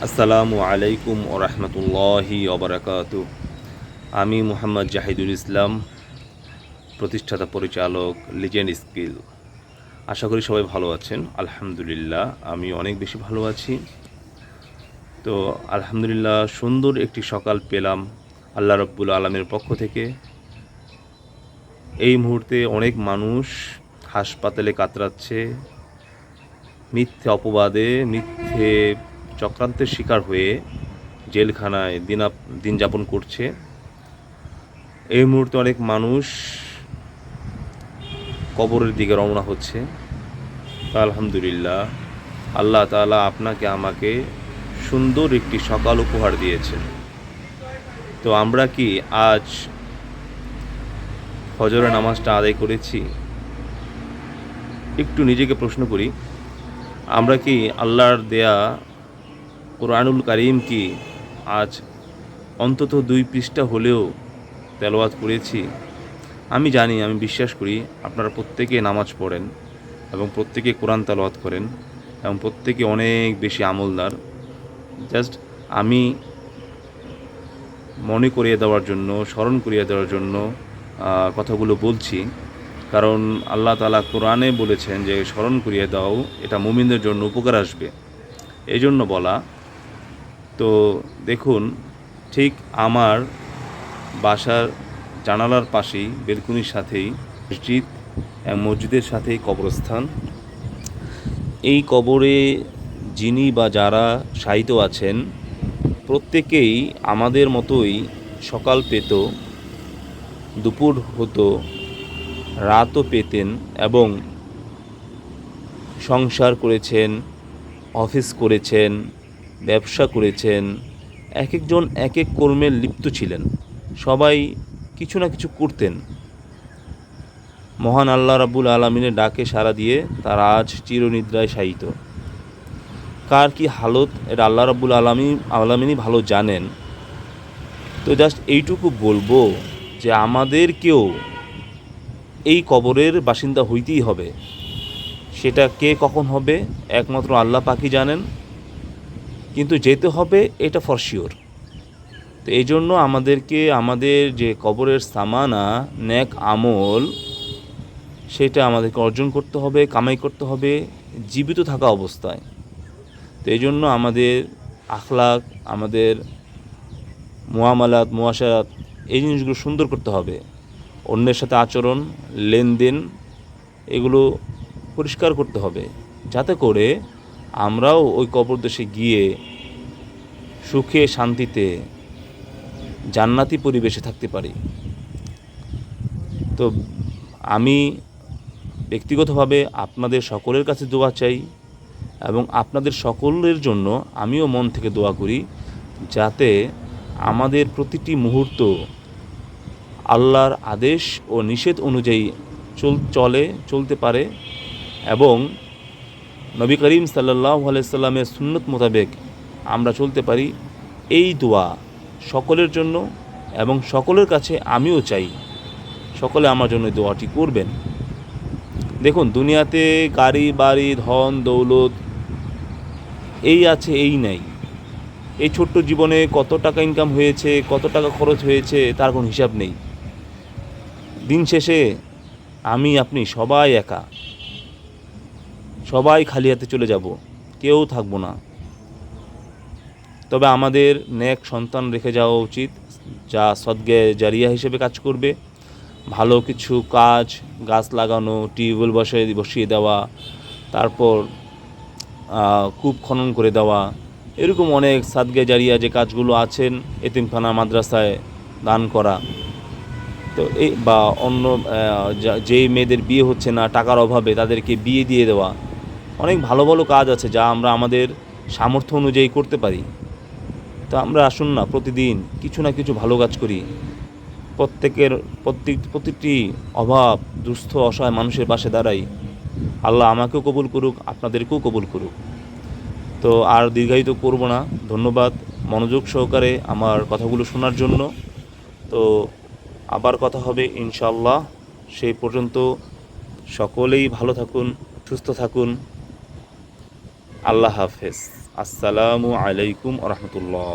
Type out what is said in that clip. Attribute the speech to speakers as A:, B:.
A: আসসালামু আলাইকুম ও রহমতুল্লাহি ওবরাকাতু। আমি মোহাম্মদ জাহিদুল ইসলাম, প্রতিষ্ঠাতা পরিচালক লিজেন্ড স্কিল। আশা করি সবাই ভালো আছেন। আলহামদুলিল্লাহ আমি অনেক বেশি ভালো আছি। তো আলহামদুলিল্লাহ সুন্দর একটি সকাল পেলাম আল্লাহ রব্বুল আলমের পক্ষ থেকে। এই মুহূর্তে অনেক মানুষ হাসপাতালে কাতরাচ্ছে, মিথ্যে অপবাদে, মিথ্যে চক্রান্তের শিকার হয়ে জেলখানায় দিন যাপন করছে। এই মুহূর্তে অনেক মানুষ কবরের দিকে রওনা হচ্ছে। আলহামদুলিল্লাহ আল্লাহ তাআলা আপনাকে আমাকে সুন্দর একটি সকাল উপহার দিয়েছেন। তো আমরা কি আজ ফজরের নামাজটা আদায় করেছি? একটু নিজেকে প্রশ্ন করি, আমরা কি আল্লাহর দেয়া কোরআনুল কারীম কি আজ অন্তত 2 পৃষ্ঠা হলেও তেলাওয়াত করেছি? আমি জানি, আমি বিশ্বাস করি আপনারা প্রত্যেকে নামাজ পড়েন এবং প্রত্যেকে কোরআন তেলাওয়াত করেন এবং প্রত্যেকে অনেক বেশি আমলদার। জাস্ট আমি মনে করিয়ে দেওয়ার জন্য, স্মরণ করিয়ে দেওয়ার জন্য কথাগুলো বলছি। কারণ আল্লাহ তাআলা কোরআনে বলেছেন যে স্মরণ করিয়ে দাও, এটা মুমিনদের জন্য উপকার আসবে, এই জন্য বলা। তো দেখুন, ঠিক আমার বাসার জানালার পাশেই, বেলকুনির সাথেই মসজিদ, মসজিদের সাথেই কবরস্থান। এই কবরে যিনি বা যারা শায়িত আছেন প্রত্যেকেই আমাদের মতোই সকাল পেত, দুপুর হতো, রাতও পেতেন এবং সংসার করেছেন, অফিস করেছেন, ব্যবসা করেছেন। এক একজন এক এক কর্মে লিপ্ত ছিলেন, সবাই কিছু না কিছু করতেন। মহান আল্লাহ রাব্বুল আলামিনের ডাকে সাড়া দিয়ে তারা আজ চিরনিদ্রায় শায়িত। কার কি হালত এটা আল্লাহ রাব্বুল আলামিনই ভালো জানেন। তো জাস্ট এইটুকু বলবো যে আমাদেরকেও এই কবরের বাসিন্দা হইতেই হবে। সেটা কে কখন হবে একমাত্র আল্লাহ পাকই জানেন, কিন্তু যেতে হবে এটা ফর শিওর। তো এই জন্য আমাদেরকে আমাদের যে কবরের সামানা, নেক আমল, সেটা আমাদেরকে অর্জন করতে হবে, কামাই করতে হবে জীবিত থাকা অবস্থায়। তো এই জন্য আমাদের আখলাক, আমাদের মুআমালাত, মুআশারাত, এই জিনিসগুলো সুন্দর করতে হবে। অন্যের সাথে আচরণ, লেনদেন, এগুলো পরিষ্কার করতে হবে, যাতে করে আমরাও ওই কবর দেশে গিয়ে সুখে শান্তিতে জান্নাতি পরিবেশে থাকতে পারি। তো আমি ব্যক্তিগতভাবে আপনাদের সকলের কাছে দোয়া চাই এবং আপনাদের সকলের জন্য আমিও মন থেকে দোয়া করি, যাতে আমাদের প্রতিটি মুহূর্ত আল্লাহর আদেশ ও নিষেধ অনুযায়ী চলতে পারে এবং নবী করিম সাল্লাল্লাহু আলাইহি সাল্লামের সুন্নত মোতাবেক আমরা চলতে পারি। এই দোয়া সকলের জন্য এবং সকলের কাছে আমিও চাই সকলে আমার জন্য দোয়াটি করবেন। দেখুন, দুনিয়াতে গাড়ি বাড়ি, ধন দৌলত এই আছে এই নাই। এই ছোট্ট জীবনে কত টাকা ইনকাম হয়েছে, কত টাকা খরচ হয়েছে, তার কোনো হিসাব নেই। দিন শেষে আমি আপনি সবাই একা, সবাই খালি হাতে চলে যাব, কেউ থাকবো না। তবে আমাদের নেক সন্তান রেখে যাওয়া উচিত, যা সদকা জারিয়া হিসেবে কাজ করবে। ভালো কিছু কাজ, গাছ লাগানো, টিউবওয়েল বসিয়ে দেওয়া, তারপর কূপ খনন করে দেওয়া, এরকম অনেক সদকা জারিয়া যে কাজগুলো আছেন, এতিমখানা, মাদ্রাসায় দান করা। তো এই বা অন্য যেই মেয়েদের বিয়ে হচ্ছে না টাকার অভাবে, তাদেরকে বিয়ে দিয়ে দেওয়া, অনেক ভালো ভালো কাজ আছে যা আমরা আমাদের সামর্থ্য অনুযায়ী করতে পারি। তো আমরা আসুন না প্রতিদিন কিছু না কিছু ভালো কাজ করি, প্রতিটি অভাব, দুস্থ, অসহায় মানুষের পাশে দাঁড়াই। আল্লাহ আমাকেও কবুল করুক, আপনাদেরকেও কবুল করুক। তো আর দীর্ঘায়িত করব না। ধন্যবাদ মনোযোগ সহকারে আমার কথাগুলো শোনার জন্য। তো আবার কথা হবে ইনশাআল্লাহ। সেই পর্যন্ত সকলেই ভালো থাকুন, সুস্থ থাকুন। আল্লাহ হাফেজ। আসসালামু আলাইকুম রহমতুল্লাহ।